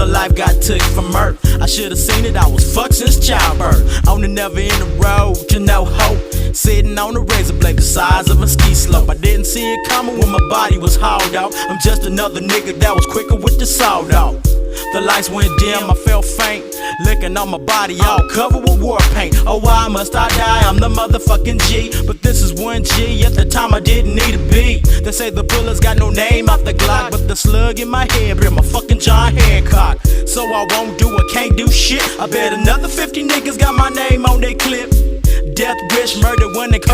life got took from earth. I should've seen it, I was fucked since childbirth. On the never in the road to no hope, sitting on a razor blade the size of a ski slope. I didn't see it coming when my body was hauled out. I'm just another nigga that was quicker with the sawed off. The lights went dim, I felt faint, looking on my body all covered with war paint. Oh, why must I die? I'm the motherfucking G. But this is 1G, at the time I didn't need a beat. They say the bullets got no name off the Glock, but the slug in my head bring my fucking John Hancock. So I won't do or can't do shit. I bet another 50 niggas got my name on they clip. Death, wish, murder when they come.